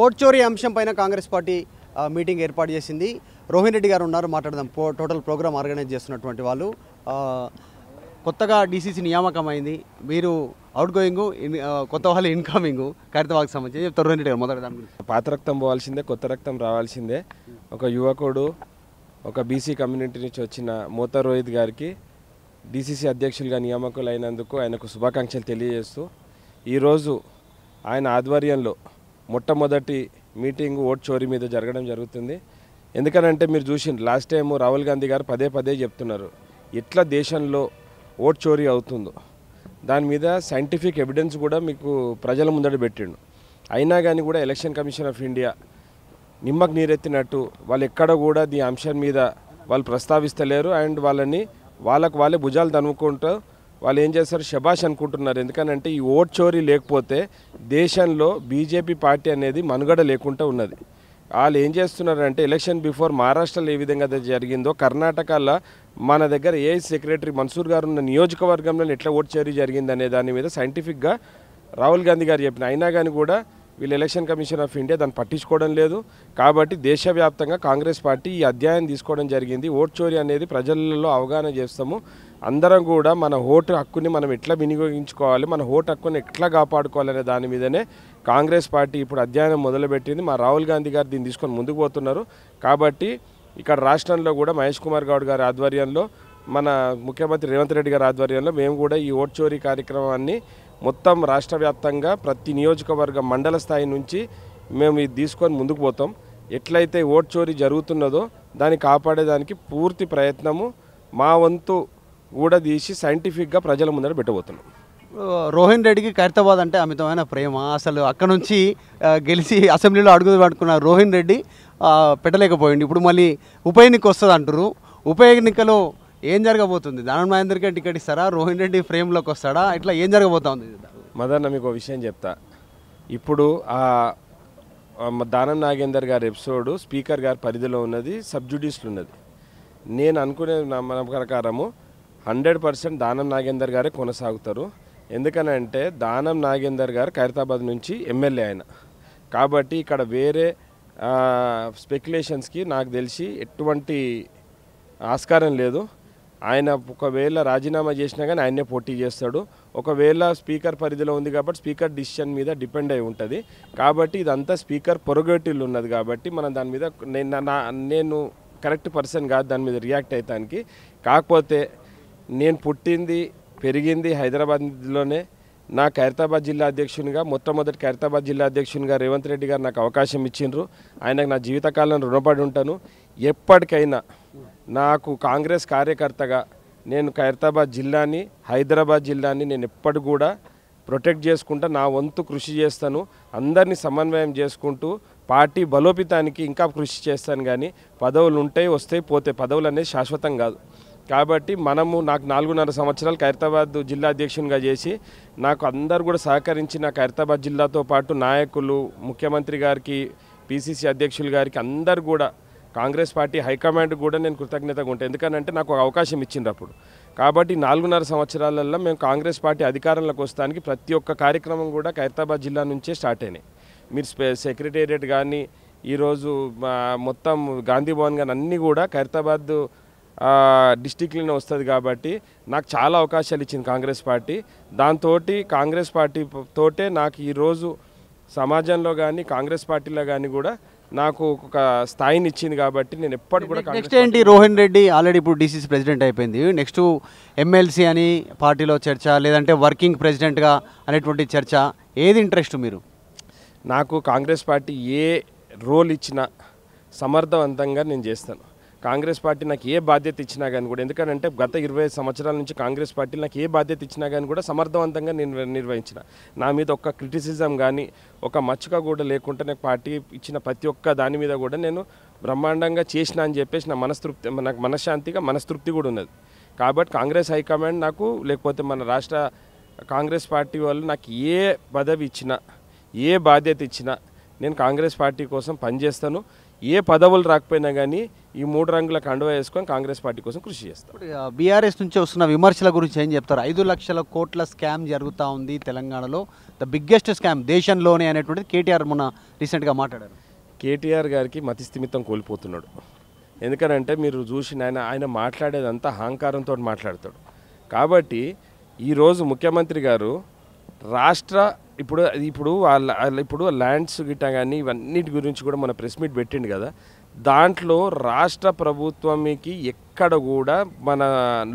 Vote చోరీ అంశం పైన కాంగ్రెస్ పార్టీ మీటింగ్ ఏర్పాటు చేసింది. రోహిన్ రెడ్డి గారు ఉన్నారు, మాట్లాడదాం. టోటల్ ప్రోగ్రామ్ ఆర్గనైజ్ చేస్తున్నటువంటి వాళ్ళు. కొత్తగా డీసీసీ నియామకం అయింది. మీరు అవుట్ గోయింగ్, కొత్త వాళ్ళు ఇన్కమింగ్ ఖైరతాబాద్కి సంబంధించి చెప్తారు. రోహిన్ రెడ్డి గారు మొదటి దాని గురించి. పాత రక్తం పోవాల్సిందే, కొత్త రక్తం రావాల్సిందే. ఒక యువకుడు, ఒక బీసీ కమ్యూనిటీ నుంచి వచ్చిన మోతా రోహిత్ గారికి డీసీసీ అధ్యక్షులుగా నియామకులు అయినందుకు ఆయనకు శుభాకాంక్షలు తెలియజేస్తూ ఈరోజు ఆయన ఆధ్వర్యంలో మొట్టమొదటి మీటింగ్ ఓట్ చోరీ మీద జరగడం జరుగుతుంది. ఎందుకనంటే మీరు చూసిండ్రు లాస్ట్ టైం రాహుల్ గాంధీ గారు పదే పదే చెప్తున్నారు ఎట్లా దేశంలో ఓట్ చోరీ అవుతుందో. దాని మీద సైంటిఫిక్ ఎవిడెన్స్ కూడా మీకు ప్రజల ముందట పెట్టిండు. అయినా కానీ కూడా ఎలక్షన్ కమిషన్ ఆఫ్ ఇండియా నిమ్మకు నీరెత్తినట్టు వాళ్ళు ఎక్కడ కూడా ఈ అంశం మీద వాళ్ళు ప్రస్తావిస్తలేరు. అండ్ వాళ్ళే భుజాలు తనుకుంటూ వాళ్ళు ఏం చేస్తారు, శబాష్ అనుకుంటున్నారు. ఎందుకనంటే ఈ ఓట్ చోరీ లేకపోతే దేశంలో బీజేపీ పార్టీ అనేది మనుగడ లేకుండా ఉన్నది. వాళ్ళు ఏం చేస్తున్నారంటే ఎలక్షన్ బిఫోర్ మహారాష్ట్రలో ఏ విధంగా జరిగిందో కర్ణాటకలో మన దగ్గర ఏ సెక్రటరీ మన్సూర్ గారు ఉన్న నియోజకవర్గంలో ఎట్లా ఓట్ చోరీ జరిగిందనే దాని మీద సైంటిఫిక్గా రాహుల్ గాంధీ గారు చెప్పిన. అయినా కానీ కూడా వీళ్ళు ఎలక్షన్ కమిషన్ ఆఫ్ ఇండియా దాన్ని పట్టించుకోవడం లేదు. కాబట్టి దేశవ్యాప్తంగా కాంగ్రెస్ పార్టీ ఈ అధ్యాయం తీసుకోవడం జరిగింది. ఓట్ చోరీ అనేది ప్రజలలో అవగాహన చేస్తాము. అందరం కూడా మన ఓటు హక్కుని మనం ఎట్లా వినియోగించుకోవాలి, మన ఓటు హక్కుని ఎట్లా కాపాడుకోవాలనే దాని మీదనే కాంగ్రెస్ పార్టీ ఇప్పుడు అధ్యయనం మొదలుపెట్టింది. మా రాహుల్ గాంధీ గారు దీన్ని తీసుకొని ముందుకు పోతున్నారు. కాబట్టి ఇక్కడ రాష్ట్రంలో కూడా మహేష్ కుమార్ గౌడ్ గారి ఆధ్వర్యంలో, మన ముఖ్యమంత్రి రేవంత్ రెడ్డి గారి ఆధ్వర్యంలో మేము కూడా ఈ ఓట్ చోరీ కార్యక్రమాన్ని మొత్తం రాష్ట్ర వ్యాప్తంగా ప్రతి నియోజకవర్గ మండల స్థాయి నుంచి మేము ఇది తీసుకొని ముందుకు పోతాం. ఎట్లయితే ఓట్ చోరీ జరుగుతున్నదో దాన్ని కాపాడేదానికి పూర్తి ప్రయత్నము మా వంతు కూడా తీసి సైంటిఫిక్గా ప్రజల ముందర పెట్టబోతున్నాం. రోహిన్ రెడ్డికి ఖైరతాబాద్ అంటే అమితమైన ప్రేమ. అసలు అక్కడ నుంచి గెలిచి అసెంబ్లీలో అడుగు పట్టుకున్న రోహిన్ రెడ్డి పెట్టలేకపోయింది. ఇప్పుడు మళ్ళీ ఉప ఎన్నిక వస్తుంది అంటారు. ఉప ఎన్నికలో ఏం జరగబోతుంది? దానం నాగేందర్కే టికెట్ ఇస్తారా? రోహిన్ రెడ్డి ఫ్రేమ్లోకి వస్తాడా? ఇట్లా ఏం జరగబోతుంది? మదన్న మీకు ఒక విషయం చెప్తా. ఇప్పుడు దానం నాగేందర్ గారి ఎపిసోడ్ స్పీకర్ గారి పరిధిలో ఉన్నది, సబ్జుడిషియల్ ఉన్నది. నేను అనుకునే మన ప్రకారము 100% దానం నాగేందర్ గారే కొనసాగుతారు. ఎందుకనంటే దానం నాగేందర్ గారు ఖైరతాబాద్ నుంచి ఎమ్మెల్యే ఆయన. కాబట్టి ఇక్కడ వేరే స్పెక్యులేషన్స్కి నాకు తెలిసి ఎటువంటి ఆస్కారం లేదు. ఆయన ఒకవేళ రాజీనామా చేసినా కానీ ఆయన్నే పోటీ చేస్తాడు. ఒకవేళ స్పీకర్ పరిధిలో ఉంది కాబట్టి స్పీకర్ డిసిషన్ మీద డిపెండ్ అయి ఉంటుంది. కాబట్టి ఇదంతా స్పీకర్ పొరగేటిల్లో ఉన్నది. కాబట్టి మనం దాని మీద నేను కరెక్ట్ పర్సన్ కాదు దాని మీద రియాక్ట్ అయ్యడానికి. కాకపోతే నేను పుట్టింది పెరిగింది హైదరాబాద్లోనే. నా ఖైరతాబాద్ జిల్లా అధ్యక్షునిగా, మొట్టమొదటి ఖైరతాబాద్ జిల్లా అధ్యక్షునిగా రేవంత్ రెడ్డి గారు నాకు అవకాశం ఇచ్చిండ్రు. ఆయనకు నా జీవితకాలం రుణపడి ఉంటాను. ఎప్పటికైనా నాకు కాంగ్రెస్ కార్యకర్తగా నేను ఖైరతాబాద్ జిల్లాని, హైదరాబాద్ జిల్లాని నేను ఎప్పటి కూడా ప్రొటెక్ట్ చేసుకుంటా, నా వంతు కృషి చేస్తాను. అందరినీ సమన్వయం చేసుకుంటూ పార్టీ బలోపేతానికి ఇంకా కృషి చేస్తాను. కానీ పదవులు ఉంటాయి, వస్తాయి, పోతాయి. పదవులు అనేది శాశ్వతం కాదు. కాబట్టి నాకు 4.5 సంవత్సరాలు ఖైరతాబాద్ జిల్లా అధ్యక్షునిగా చేసి నాకు అందరు కూడా సహకరించి నా ఖైరతాబాద్ జిల్లాతో పాటు నాయకులు, ముఖ్యమంత్రి గారికి, పిసిసి అధ్యక్షులు గారికి అందరు కూడా కాంగ్రెస్ పార్టీ హైకమాండ్ కూడా నేను కృతజ్ఞతగా ఉంటాను. ఎందుకనంటే నాకు ఒక అవకాశం ఇచ్చింది అప్పుడు. కాబట్టి 4.5 సంవత్సరాలలో మేము కాంగ్రెస్ పార్టీ అధికారంలోకి వస్తానికి ప్రతి ఒక్క కార్యక్రమం కూడా ఖైరతాబాద్ జిల్లా నుంచే స్టార్ట్ అయినాయి. మీరు సెక్రటేరియట్ కానీ ఈరోజు మొత్తం గాంధీ భవన్ కానీ అన్నీ కూడా ఖైరతాబాద్ డిస్టిక్లోనే వస్తుంది. కాబట్టి నాకు చాలా అవకాశాలు ఇచ్చింది కాంగ్రెస్ పార్టీ. దాంతో కాంగ్రెస్ పార్టీ తోటే నాకు ఈరోజు సమాజంలో కానీ కాంగ్రెస్ పార్టీలో కానీ కూడా నాకు ఒక స్థాయిని ఇచ్చింది. కాబట్టి నేను ఎప్పటి కూడా నెక్స్ట్ ఏంటి? రోహిన్ రెడ్డి ఆల్రెడీ ఇప్పుడు డీసీసీ ప్రెసిడెంట్ అయిపోయింది. నెక్స్ట్ ఎమ్మెల్సీ అని పార్టీలో చర్చ, లేదంటే వర్కింగ్ ప్రెసిడెంట్గా అనేటువంటి చర్చ. ఏది ఇంట్రెస్ట్ మీరు? నాకు కాంగ్రెస్ పార్టీ ఏ రోల్ ఇచ్చినా సమర్థవంతంగా నేను చేస్తాను. కాంగ్రెస్ పార్టీ నాకు ఏ బాధ్యత ఇచ్చినా కానీ కూడా, ఎందుకంటే గత 25 సంవత్సరాల నుంచి కాంగ్రెస్ పార్టీ నాకు ఏ బాధ్యత ఇచ్చినా కానీ కూడా సమర్థవంతంగా నిర్వహించిన. నా మీద ఒక్క క్రిటిసిజం కానీ ఒక మచ్చుక కూడా లేకుండా నాకు పార్టీ ఇచ్చిన ప్రతి ఒక్క దాని మీద కూడా నేను బ్రహ్మాండంగా చేసిన అని చెప్పేసి నాకు మనస్తృప్తి కూడా ఉన్నది. కాబట్టి కాంగ్రెస్ హైకమాండ్ నాకు, లేకపోతే మన రాష్ట్ర కాంగ్రెస్ పార్టీ వాళ్ళు నాకు ఏ పదవి ఇచ్చినా, ఏ బాధ్యత ఇచ్చినా నేను కాంగ్రెస్ పార్టీ కోసం పనిచేస్తాను. ఏ పదవులు రాకపోయినా కానీ ఈ 3 రంగుల కండువా వేసుకొని కాంగ్రెస్ పార్టీ కోసం కృషి చేస్తాం. ఇప్పుడు బీఆర్ఎస్ నుంచి వస్తున్న విమర్శల గురించి ఏం చెప్తారు? 5 లక్షల కోట్ల స్కామ్ జరుగుతూ ఉంది తెలంగాణలో, ద బిగ్గెస్ట్ స్కామ్ దేశంలోనే అనేటువంటిది కేటీఆర్ మొన్న రీసెంట్గా మాట్లాడారు. కేటీఆర్ గారికి మతిస్థిమితం కోల్పోతున్నాడు. ఎందుకనంటే మీరు చూసిన ఆయన మాట్లాడేదంతా అహంకారంతో మాట్లాడతాడు. కాబట్టి ఈరోజు ముఖ్యమంత్రి గారు ఇప్పుడు ల్యాండ్స్ గిట్ట కానీ ఇవన్నిటి గురించి కూడా మన ప్రెస్ మీట్ పెట్టిండు కదా, దాంట్లో రాష్ట్ర ప్రభుత్వంకి ఎక్కడ కూడా మన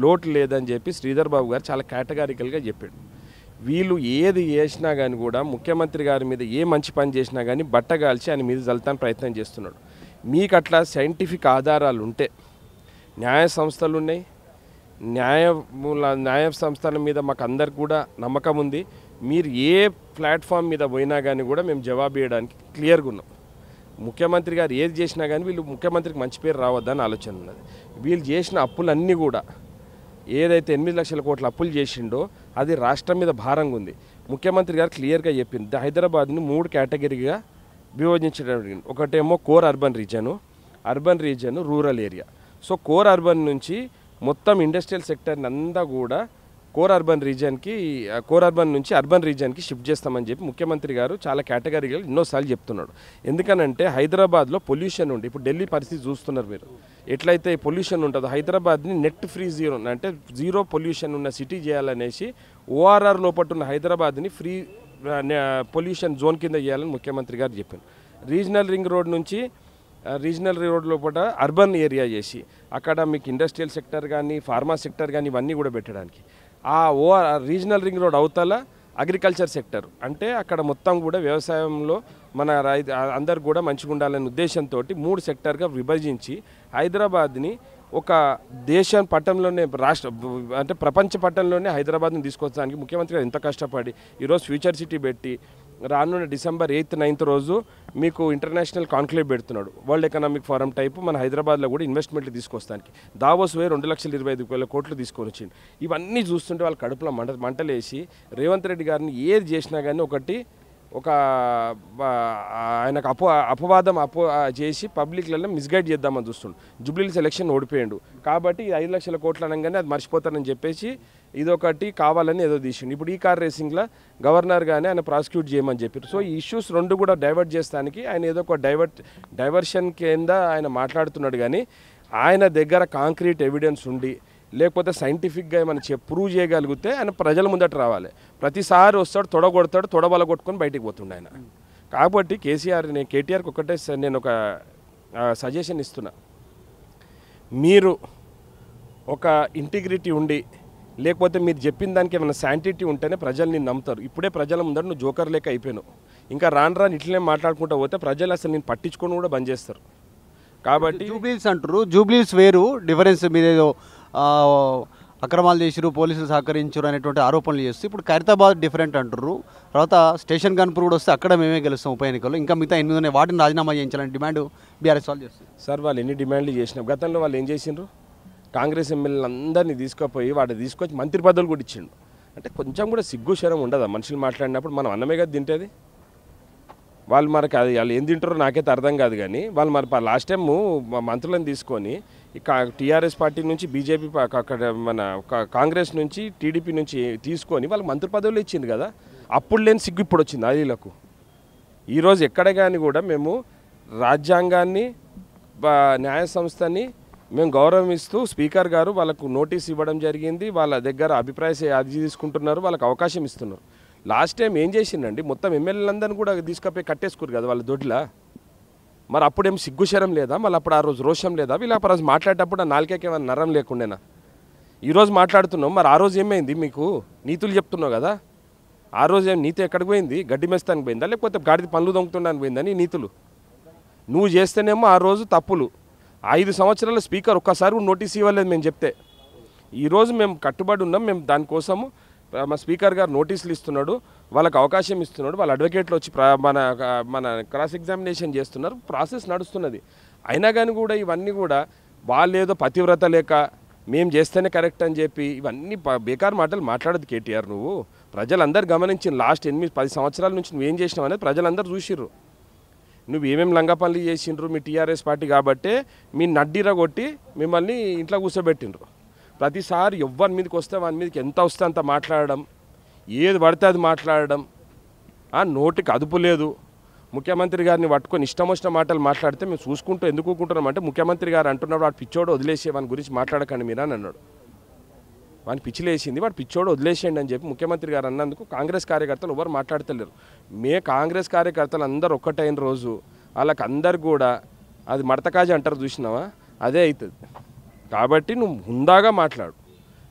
లోటు లేదని చెప్పి శ్రీధర్ బాబు గారు చాలా కేటగారికల్గా చెప్పాడు. వీళ్ళు ఏది చేసినా కానీ కూడా ముఖ్యమంత్రి గారి మీద ఏ మంచి పని చేసినా కానీ బట్టగాల్చి ఆయన మీద జల్తానికి ప్రయత్నం చేస్తున్నాడు. మీకు అట్లా సైంటిఫిక్ ఆధారాలు ఉంటే, న్యాయ సంస్థలు ఉన్నాయి, న్యాయ సంస్థల మీద మాకు అందరికి కూడా నమ్మకం ఉంది. మీరు ఏ ప్లాట్ఫామ్ మీద పోయినా కానీ కూడా మేము జవాబు ఇవ్వడానికి క్లియర్గా ఉన్నాం. ముఖ్యమంత్రి గారు ఏది చేసినా కానీ వీళ్ళు ముఖ్యమంత్రికి మంచి పేరు రావద్దని ఆలోచన ఉన్నది. వీళ్ళు చేసిన అప్పులన్నీ కూడా ఏదైతే 8 లక్షల కోట్ల అప్పులు చేసిండో అది రాష్ట్రం మీద భారంగా ఉంది. ముఖ్యమంత్రి గారు క్లియర్గా చెప్పింది, హైదరాబాద్ని 3 కేటగిరీగా విభజించడం. ఒకటేమో core urban reason, rural area. So core urban నుంచి మొత్తం ఇండస్ట్రియల్ సెక్టర్ని అంతా కూడా కోర్ అర్బన్ నుంచి అర్బన్ రీజన్కి షిఫ్ట్ చేస్తామని చెప్పి ముఖ్యమంత్రి గారు చాలా కేటగిరీగా ఎన్నోసార్లు చెప్తున్నాడు. ఎందుకనంటే హైదరాబాద్లో పొల్యూషన్ ఉండి, ఇప్పుడు ఢిల్లీ పరిస్థితి చూస్తున్నారు మీరు, ఎట్లయితే పొల్యూషన్ ఉంటుందో హైదరాబాద్ని నెట్ ఫ్రీ జీరో పొల్యూషన్ ఉన్న సిటీ చేయాలనేసి ఓఆర్ఆర్ లోపల ఉన్న హైదరాబాద్ని ఫ్రీ పొల్యూషన్ జోన్ కింద చేయాలని ముఖ్యమంత్రి గారు చెప్పారు. రీజనల్ రోడ్ లోపల అర్బన్ ఏరియా చేసి అక్కడ మీకు ఇండస్ట్రియల్ సెక్టర్ కానీ ఫార్మా సెక్టర్ కానీ ఇవన్నీ కూడా పెట్టడానికి, ఆ రీజనల్ రింగ్ రోడ్ అవతల అగ్రికల్చర్ సెక్టర్ అంటే అక్కడ మొత్తం కూడా వ్యవసాయంలో మన అందరు కూడా మంచిగా ఉండాలనే ఉద్దేశంతో 3 సెక్టర్గా విభజించి హైదరాబాద్ని ఒక దేశం పట్టణంలోనే అంటే ప్రపంచ పట్టణంలోనే హైదరాబాద్ని తీసుకొచ్చడానికి ముఖ్యమంత్రి గారు ఎంత కష్టపడి ఈరోజు ఫ్యూచర్ సిటీ పెట్టి రానున్న డిసెంబర్ 8th 9th రోజు మీకు ఇంటర్నేషనల్ కాన్క్లేవ్ పెడుతున్నాడు. వరల్డ్ ఎకనామిక్ ఫోరం టైపు మన హైదరాబాద్లో కూడా ఇన్వెస్ట్మెంట్లు తీసుకొస్తానికి దావోస్ 2,25,000 కోట్లు తీసుకొని వచ్చింది. ఇవన్నీ చూస్తుంటే వాళ్ళ కడుపులో మంటలేసి రేవంత్ రెడ్డి గారిని ఏది చేసినా కానీ ఆయనకు అపవాదం చేసి పబ్లిక్లలో మిస్గైడ్ చేద్దామని చూస్తుండు. జూబ్లీహిల్స్ ఎలక్షన్ ఓడిపోయాడు కాబట్టి 5 లక్షల కోట్లు అనగానే అది మర్చిపోతారని చెప్పేసి ఇదొకటి కావాలని ఏదో తీసిండు. ఇప్పుడు ఈ కార్ రేసింగ్లో గవర్నర్ కానీ ఆయన ప్రాసిక్యూట్ చేయమని చెప్పారు. సో ఈ ఇష్యూస్ 2 కూడా డైవర్ట్ చేస్తానికి ఆయన ఏదో ఒక డైవర్షన్ కింద ఆయన మాట్లాడుతున్నాడు. కానీ ఆయన దగ్గర కాంక్రీట్ ఎవిడెన్స్ ఉండి లేకపోతే సైంటిఫిక్గా ఏమైనా ప్రూవ్ చేయగలిగితే ఆయన ప్రజల ముందట రావాలి. ప్రతిసారి వస్తాడు, తొడబల కొట్టుకొని బయటికి పోతుండే ఆయన. కాబట్టి కేటీఆర్కి ఒకటే నేను ఒక సజెషన్ ఇస్తున్నా, మీరు ఒక ఇంటిగ్రిటీ ఉండి లేకపోతే మీరు చెప్పిన దానికి ఏమైనా శాంటిటీ ఉంటేనే ప్రజలు నేను నమ్ముతారు. ఇప్పుడే ప్రజల ముందర నువ్వు జోకర్ లేక అయిపోయావు. ఇంకా రాను ఇట్లనే మాట్లాడుకుంటూ పోతే ప్రజలు అసలు నేను పట్టించుకొని కూడా బంద్ చేస్తారు. కాబట్టి జూబ్లీస్ అంటారు, జూబ్లీస్ వేరు, డిఫరెన్స్ మీరేదో అక్రమాలు చేసిరు, పోలీసులు సహకరించారు అనేటువంటి ఆరోపణలు చేస్తూ ఇప్పుడు ఖైరతాబాద్ డిఫరెంట్ అంటారు. తర్వాత స్టేషన్ గన్పూర్ కూడా వస్తే అక్కడ మేమే గెలుస్తాం ఉప ఎన్నికల్లో, ఇంకా మిగతా 8 ఉన్నాయి వాటిని రాజీనామా చేయించాలని డిమాండ్ బీఆర్ఎస్ వాళ్ళు చేస్తారు. సార్ వాళ్ళు ఎన్ని డిమాండ్లు చేసినా గతంలో వాళ్ళు ఏం చేసిండ్రు? కాంగ్రెస్ ఎమ్మెల్యేలు అందరినీ తీసుకుపోయి తీసుకొచ్చి మంత్రి పదవులు కూడా ఇచ్చిండు. అంటే కొంచెం కూడా సిగ్గు శరం ఉండదా మనుషులు మాట్లాడినప్పుడు? మనం అన్నమే కదా తింటేది. వాళ్ళు మనకి వాళ్ళు ఏం తింటారో నాకైతే అర్థం కాదు. కానీ వాళ్ళు మరి లాస్ట్ టైం మంత్రులను తీసుకొని టీఆర్ఎస్ పార్టీ నుంచి బీజేపీ అక్కడ మన కాంగ్రెస్ నుంచి టీడీపీ నుంచి తీసుకొని వాళ్ళకి మంత్రి పదవులు ఇచ్చింది కదా. అప్పుడు లేని సిగ్గు ఇప్పుడు వచ్చింది అలీలకు. ఈరోజు ఎక్కడ కానీ కూడా మేము రాజ్యాంగాన్ని న్యాయ సంస్థని మేము గౌరవిస్తూ స్పీకర్ గారు వాళ్ళకు నోటీస్ ఇవ్వడం జరిగింది. వాళ్ళ దగ్గర అభిప్రాయ అర్జీ తీసుకుంటున్నారు, వాళ్ళకి అవకాశం ఇస్తున్నారు. లాస్ట్ టైం ఏం చేసిండండి, మొత్తం ఎమ్మెల్యేలందరినీ కూడా తీసుకపోయి కట్టేసుకురు కదా వాళ్ళ దొడ్లా. మరి అప్పుడేం సిగ్గుశరం లేదా? మళ్ళీ అప్పుడు ఆ రోజు రోషం లేదా? వీళ్ళు ఆ రోజు మాట్లాడేటప్పుడు ఆ నాలుకేకి ఏమైనా నరం లేకుండేనా? ఈరోజు మాట్లాడుతున్నాం, మరి ఆ రోజు ఏమైంది? మీకు నీతులు చెప్తున్నావు కదా, ఆ రోజు ఏం నీతి ఎక్కడికి పోయింది? గడ్డి మెస్తానికి పోయిందా లేకపోతే గాడిది పనులు దొంగతుండడానికి పోయిందా నీ నీతులు? నువ్వు చేస్తేనేమో ఆ రోజు తప్పులు. 5 సంవత్సరాల స్పీకర్ ఒక్కసారి నోటీస్ ఇవ్వలేదు మేము చెప్తే. ఈరోజు మేము కట్టుబడి ఉన్నాం. మేము దానికోసము మా స్పీకర్ గారు నోటీసులు ఇస్తున్నాడు, వాళ్ళకి అవకాశం ఇస్తున్నాడు, వాళ్ళ అడ్వకేట్లు వచ్చి మన క్రాస్ ఎగ్జామినేషన్ చేస్తున్నారు, ప్రాసెస్ నడుస్తున్నది. అయినా కానీ కూడా ఇవన్నీ కూడా వాళ్ళు ఏదో పతివ్రత లేక మేము చేస్తేనే కరెక్ట్ అని చెప్పి ఇవన్నీ బేకార్ మాటలు మాట్లాడదు కేటీఆర్. నువ్వు ప్రజలందరూ గమనించిన లాస్ట్ 8-10 సంవత్సరాల నుంచి నువ్వేం చేసినావు అనేది ప్రజలందరూ చూసిర్రు. నువ్వు ఏమేమి లంగా పనులు చేసిండ్రు మీ టీఆర్ఎస్ పార్టీ కాబట్టే మీ నడ్డిర కొట్టి మిమ్మల్ని ఇంట్లో కూర్చోబెట్టిండ్రు. ప్రతిసారి ఎవరి మీదకి వస్తే వాని మీదకి ఎంత వస్తే అంత మాట్లాడడం, ఏది పడితే అది మాట్లాడడం, నోటికి అదుపు లేదు. ముఖ్యమంత్రి గారిని పట్టుకొని ఇష్టం వచ్చిన మాటలు మాట్లాడితే మేము చూసుకుంటూ ఎందుకు ఊరుకుంటున్నామంటే ముఖ్యమంత్రి గారు అంటున్నాడు వాడు పిచ్చోడు వదిలేసే వాని గురించి మాట్లాడకండి మీరు అని అన్నాడు. వాడిని పిచ్చిలేసింది, వాడు పిచ్చోడు వదిలేసేయండి అని చెప్పి ముఖ్యమంత్రి గారు అన్నందుకు కాంగ్రెస్ కార్యకర్తలు ఎవరు మాట్లాడతలేరు. కాంగ్రెస్ కార్యకర్తలు అందరు ఒక్కటైన రోజు వాళ్ళకి అందరు కూడా అది మడతకాజీ అంటారు చూసినావా, అదే అవుతుంది. కాబట్టి నువ్వు హుందాగా మాట్లాడు.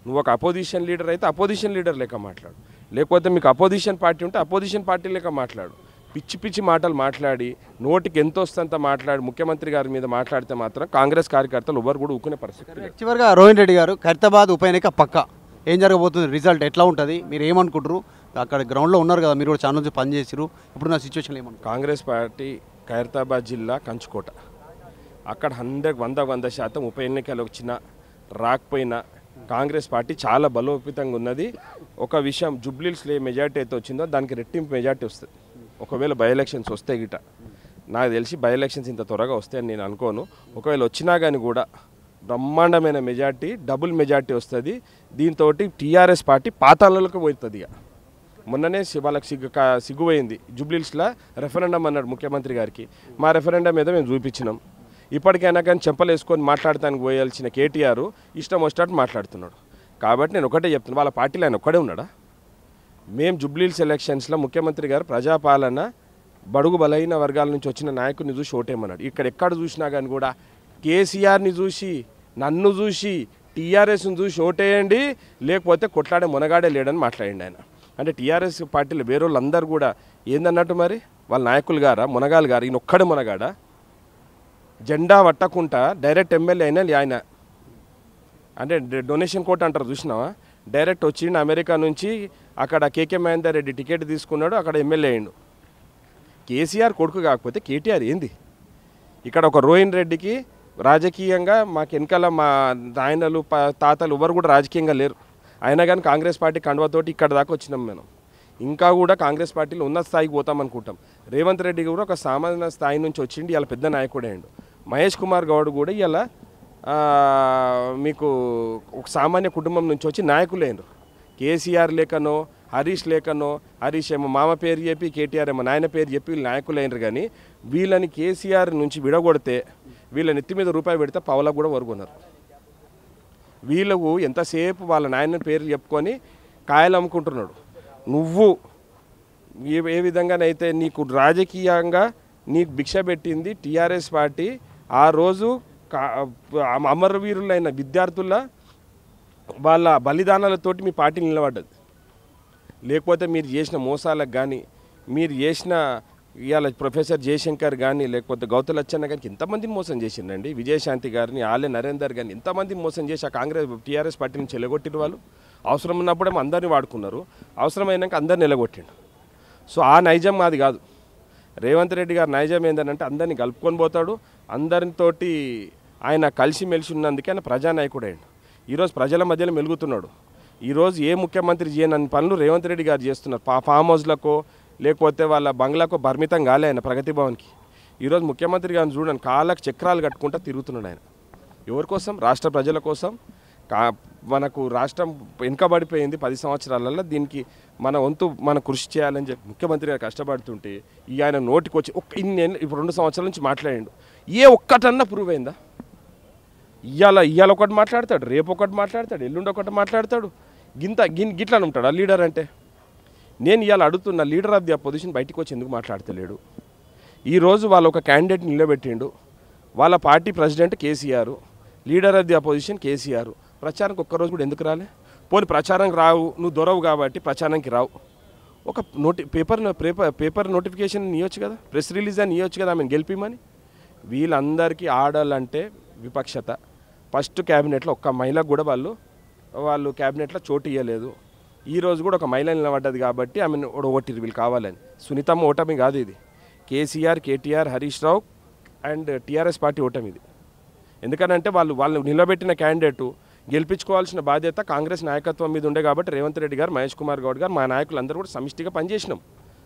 నువ్వు ఒక అపోజిషన్ లీడర్ అయితే అపోజిషన్ లీడర్ లెక్క మాట్లాడు, లేకపోతే మీకు అపోజిషన్ పార్టీ ఉంటే అపోజిషన్ పార్టీ లెక్క మాట్లాడు. పిచ్చి పిచ్చి మాటలు మాట్లాడి నోటికి ఎంత వస్తుందంత మాట్లాడి ముఖ్యమంత్రి గారి మీద మాట్లాడితే మాత్రం కాంగ్రెస్ కార్యకర్తలు ఎవరు కూడా ఊకునే పరిస్థితి లేదు. చివరిగా రోహిన్ రెడ్డి గారు, ఖైరతాబాద్ ఉప ఎన్నిక పక్క ఏం జరగబోతుంది, రిజల్ట్ ఎట్లా ఉంటుంది, మీరు ఏమనుకుంటారు? అక్కడ గ్రౌండ్లో ఉన్నారు కదా, మీరు కూడా చాలా నుంచి పనిచేసారు, ఇప్పుడు నా సిచ్యువేషన్ ఏమనుకుంటారు? కాంగ్రెస్ పార్టీ ఖైరతాబాద్ జిల్లా కంచుకోట, అక్కడ 100% ఉప ఎన్నికలు వచ్చినా రాకపోయినా కాంగ్రెస్ పార్టీ చాలా బలోపేతంగా ఉన్నది. ఒక విషయం, జూబ్లీహిల్స్లో ఏ మెజార్టీ అయితే వచ్చిందో దానికి రెట్టింపు మెజార్టీ వస్తుంది. ఒకవేళ బై ఎలక్షన్స్ వస్తే గిట, నాకు తెలిసి బై ఎలక్షన్స్ ఇంత త్వరగా వస్తాయని నేను అనుకోను. ఒకవేళ వచ్చినా కానీ కూడా బ్రహ్మాండమైన మెజార్టీ, డబుల్ మెజార్టీ వస్తుంది. దీంతో టీఆర్ఎస్ పార్టీ పాతాళంలోకి పోతుంది. ఇక మొన్ననే వాళ్ళకి సిగ్గుపోయింది. జూబ్లీహిల్స్లో రెఫరెండం అన్నాడు ముఖ్యమంత్రి గారికి, మా రెఫరెండం ఏదో మేము చూపించినాం. ఇప్పటికైనా కానీ చెంపలు వేసుకొని మాట్లాడటానికి పోయాల్సిన కేటీఆర్ ఇష్టం వచ్చినట్టు మాట్లాడుతున్నాడు. కాబట్టి నేను ఒకటే చెప్తున్నాను, వాళ్ళ పార్టీలో ఆయన ఒక్కడే ఉన్నాడా? మేము జూబ్లీహిల్స్ ఎలక్షన్స్లో ముఖ్యమంత్రి గారు ప్రజాపాలన బడుగు బలహీన వర్గాల నుంచి వచ్చిన నాయకుడిని చూసి ఓటేయమన్నాడు. ఇక్కడ ఎక్కడ చూసినా కానీ కూడా కేసీఆర్ని చూసి, నన్ను చూసి, టీఆర్ఎస్ని చూసి ఓటేయండి, లేకపోతే కొట్లాడే మునగాడే లేడని మాట్లాడండి ఆయన. అంటే టీఆర్ఎస్ పార్టీలో వేరే వాళ్ళందరూ కూడా ఏందన్నట్టు మరి వాళ్ళ నాయకులు గారా, మునగాలు గారు, ఈయన ఒక్కడే మునగాడా? జెండా పట్టకుండా డైరెక్ట్ ఎమ్మెల్యే అయినా ఆయన, అంటే డొనేషన్ కోట అంటారు చూసినావా, డైరెక్ట్ వచ్చిండు అమెరికా నుంచి. అక్కడ కేకే మహేందర్ రెడ్డి టికెట్ తీసుకున్నాడు, అక్కడ ఎమ్మెల్యే అయ్యిండు. కేసీఆర్ కొడుకు కాకపోతే కేటీఆర్ ఏంది? ఇక్కడ ఒక రోహిన్ రెడ్డికి రాజకీయంగా మాకు వెనకాల మా నాయనలు తాతలు ఎవరు కూడా రాజకీయంగా లేరు. అయినా కానీ కాంగ్రెస్ పార్టీ కండువతోటి ఇక్కడ దాకా వచ్చినాం మేము. ఇంకా కూడా కాంగ్రెస్ పార్టీలో ఉన్నత స్థాయికి పోతాం అనుకుంటాం. రేవంత్ రెడ్డి కూడా ఒక సామాన్య స్థాయి నుంచి వచ్చిండి, ఇలా పెద్ద నాయకుడే అయ్యిండు. మహేష్ కుమార్ గౌడ్ కూడా ఇలా మీకు ఒక సామాన్య కుటుంబం నుంచి వచ్చి నాయకులేండు. కేసీఆర్ లేకనో హరీష్ లేకనో, హరీష్ ఏమో మామ పేరు చెప్పి కేటీఆర్ ఏమో నాయన పేరు చెప్పి వీళ్ళు నాయకులైనరు. కానీ వీళ్ళని కేసీఆర్ నుంచి విడగొడితే వీళ్ళ నెత్తి మీద రూపాయి పెడితే పావులకు కూడా వరుగున్నారు. వీళ్ళకు ఎంతసేపు వాళ్ళ నాయన పేర్లు చెప్పుకొని కాయలు అమ్ముకుంటున్నాడు. నువ్వు ఏ విధంగానైతే నీకు రాజకీయంగా నీకు భిక్ష పెట్టింది టీఆర్ఎస్ పార్టీ, ఆ రోజు అమరవీరులైన విద్యార్థుల వాళ్ళ బలిదానాలతోటి మీ పార్టీ నిలబడ్డది. లేకపోతే మీరు చేసిన మోసాలకు కానీ, మీరు చేసిన ఇవాళ ప్రొఫెసర్ జయశంకర్ కానీ, లేకపోతే గౌతమ్ లచ్చన్న కానీ ఎంతమందిని మోసం చేసిండండి. విజయశాంతి గారిని, ఆలే నరేందర్ గారిని ఎంతమందిని మోసం చేసి ఆ టీఆర్ఎస్ పార్టీ నుంచి ఎలగొట్టిన వాళ్ళు. అవసరం ఉన్నప్పుడేమో అందరినీ వాడుకున్నారు, అవసరమైనాక అందరిని ఎలగొట్టిండు. సో ఆ నైజం మాది కాదు. రేవంత్ రెడ్డి గారు నైజం ఏంటంటే అందరినీ కలుపుకొని పోతాడు, అందరితోటి ఆయన కలిసిమెలిసి ఉన్నందుకే ఆయన ప్రజానాయకుడు అయ్యాడు. ఈరోజు ప్రజల మధ్యలో మెలుగుతున్నాడు. ఈరోజు ఏ ముఖ్యమంత్రి చేయనన్ని పనులు రేవంత్ రెడ్డి గారు చేస్తున్నారు. ఫామ్ హౌస్లకో లేకపోతే వాళ్ళ బంగ్లాకో పరిమితం కాలే ఆయన ప్రగతి భవన్కి. ఈరోజు ముఖ్యమంత్రి గారిని చూడండి, కాళ్ళకు చక్రాలు కట్టుకుంటూ తిరుగుతున్నాడు ఆయన. ఎవరి కోసం? రాష్ట్ర ప్రజల కోసం. మనకు రాష్ట్రం వెనుకబడిపోయింది 10 సంవత్సరాలలో, దీనికి మన వంతు మనం కృషి చేయాలని చెప్పి ముఖ్యమంత్రి గారు కష్టపడుతుంటే ఈ ఆయన నోటికి వచ్చి ఇప్పుడు 2 సంవత్సరాల నుంచి మాట్లాడిండు. ఏ ఒక్కటన్నా ప్రూవ్ అయిందా? ఇవాళ ఒకటి మాట్లాడతాడు, రేపు ఒకటి మాట్లాడతాడు, ఎల్లుండి ఒకటి మాట్లాడతాడు. గిట్లా ఉంటాడు ఆ లీడర్ అంటే. నేను ఇవాళ అడుగుతున్న, లీడర్ ఆఫ్ ది అపోజిషన్ బయటికి వచ్చి ఎందుకు మాట్లాడతలేడు? ఈరోజు వాళ్ళు ఒక క్యాండిడేట్ నిలబెట్టిండు, వాళ్ళ party president KCR, leader of the opposition KCR. ప్రచారంకి ఒక్కరోజు కూడా ఎందుకు రాలే? పోనీ ప్రచారంకి రావు, నువ్వు దొరవు కాబట్టి ప్రచారానికి రావు. ఒక పేపర్ నోటిఫికేషన్ ఇవ్వచ్చు కదా, ప్రెస్ రిలీజ్ అని ఇవ్వచ్చు కదా ఆమెను గెలిపిమని. వీళ్ళందరికీ ఆడాలంటే విపక్షత. ఫస్ట్ క్యాబినెట్లో ఒక్క మహిళకు కూడా వాళ్ళు క్యాబినెట్లో చోటు ఇవ్వలేదు. ఈరోజు కూడా ఒక మహిళ నిలబడ్డది కాబట్టి ఆమెను ఓటిరు వీళ్ళు కావాలని. సునీతమ్మ ఓటమి కాదు ఇది, KCR, KTR, Harish Rao and TRS party ఓటమి ఇది. ఎందుకనంటే వాళ్ళు నిలబెట్టిన క్యాండిడేటు గెలిపించుకోవాల్సిన బాధ్యత కాంగ్రెస్ నాయకత్వం మీద ఉండే కాబట్టి రేవంత్ రెడ్డి గారు, మహేష్ కుమార్ గౌడ్ గారు, మా నాయకులందరూ కూడా సమిష్టిగా పనిచేసినాం.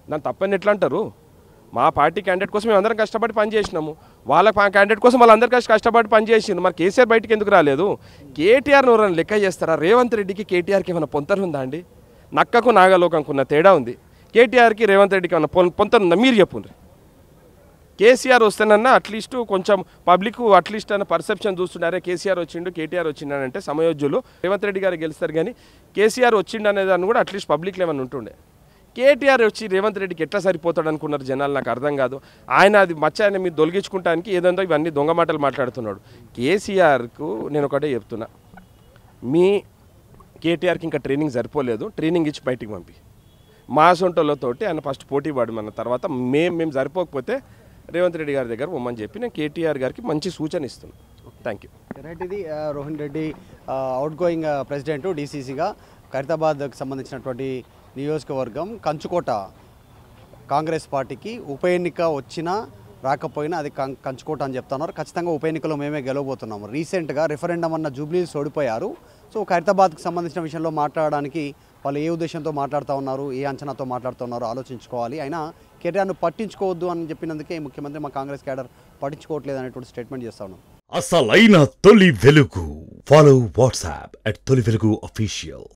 దాన్ని తప్పని ఎట్లా అంటారు? మా పార్టీ క్యాండిడేట్ కోసం మేము అందరం కష్టపడి పనిచేసినాము, వాళ్ళ క్యాండిడేట్ కోసం వాళ్ళందరూ కష్టపడి పనిచేసిండు. మరి కేసీఆర్ బయటికి ఎందుకు రాలేదు? కేటీఆర్ ఎవరైనా లెక్క చేస్తారా? రేవంత్ రెడ్డికి కేటీఆర్కి ఏమైనా పొంతన ఉందా అండి? నక్కకు నాగలోకంకు ఉన్న తేడా ఉంది. కేటీఆర్కి రేవంత్ రెడ్డికి ఏమైనా పొంతన ఉందా? మీరు చెప్పుండ్రి. కేసీఆర్ వస్తేనన్నా అట్లీస్ట్ కొంచెం పబ్లిక్ అట్లీస్ట్ అన్న పర్సెప్షన్ చూస్తున్నారే, కేసీఆర్ వచ్చిండు కేటీఆర్ వచ్చిండనంటే సమయోజ్యులు రేవంత్ రెడ్డి గారు గెలుస్తారు, కానీ కేసీఆర్ వచ్చిండు అనేదాన్ని కూడా అట్లీస్ట్ పబ్లిక్లో ఏమైనా ఉంటుండే. కేటీఆర్ వచ్చి రేవంత్ రెడ్డికి ఎట్లా సరిపోతాడు అనుకున్నారు జనాలు, నాకు అర్థం కాదు. ఆయన అది మచ్చ ఆయన మీరు దొలగించుకుంటానికి ఏదందో ఇవన్నీ దొంగ మాటలు మాట్లాడుతున్నాడు. కేసీఆర్కు నేను ఒకటే చెప్తున్నా, మీ కేటీఆర్కి ఇంకా ట్రైనింగ్ సరిపోలేదు, ట్రైనింగ్ ఇచ్చి బయటికి పంపి మా సొంటలతోటి ఆయన ఫస్ట్ పోటీ పడమన్న తర్వాత మేము సరిపోకపోతే రేవంత్ రెడ్డి గారి దగ్గర పొమ్మని చెప్పి నేను కేటీఆర్ గారికి మంచి సూచన ఇస్తున్నాను. Thank you. రైట్, ఇది Rohin Reddy outgoing president డీసీసీగా ఖైరతాబాద్కి సంబంధించినటువంటి నియోజకవర్గం కంచుకోట కాంగ్రెస్ పార్టీకి ఉప ఎన్నిక వచ్చినా రాకపోయినా అది కంచుకోట అని చెప్తున్నారు. ఖచ్చితంగా ఉప ఎన్నికలో మేమే గెలవబోతున్నాము. రీసెంట్గా రిఫరెండం అన్న జూబ్లీస్ ఓడిపోయారు. సో ఖైరతాబాద్కి సంబంధించిన విషయంలో మాట్లాడడానికి వాళ్ళు ఏ ఉద్దేశంతో మాట్లాడుతూ ఉన్నారు, ఏ అంచనాతో మాట్లాడుతూ ఉన్నారో ఆలోచించుకోవాలి. అయినా కేటీఆర్ను పట్టించుకోవద్దు అని చెప్పినందుకే ముఖ్యమంత్రి మా కాంగ్రెస్ క్యాడర్ పట్టించుకోవట్లేదు అనేటువంటి స్టేట్మెంట్ చేస్తా ఉన్నాం. అసలైన తొలి వెలుగు. ఫాలో వాట్సాప్ @తొలి వెలుగు official.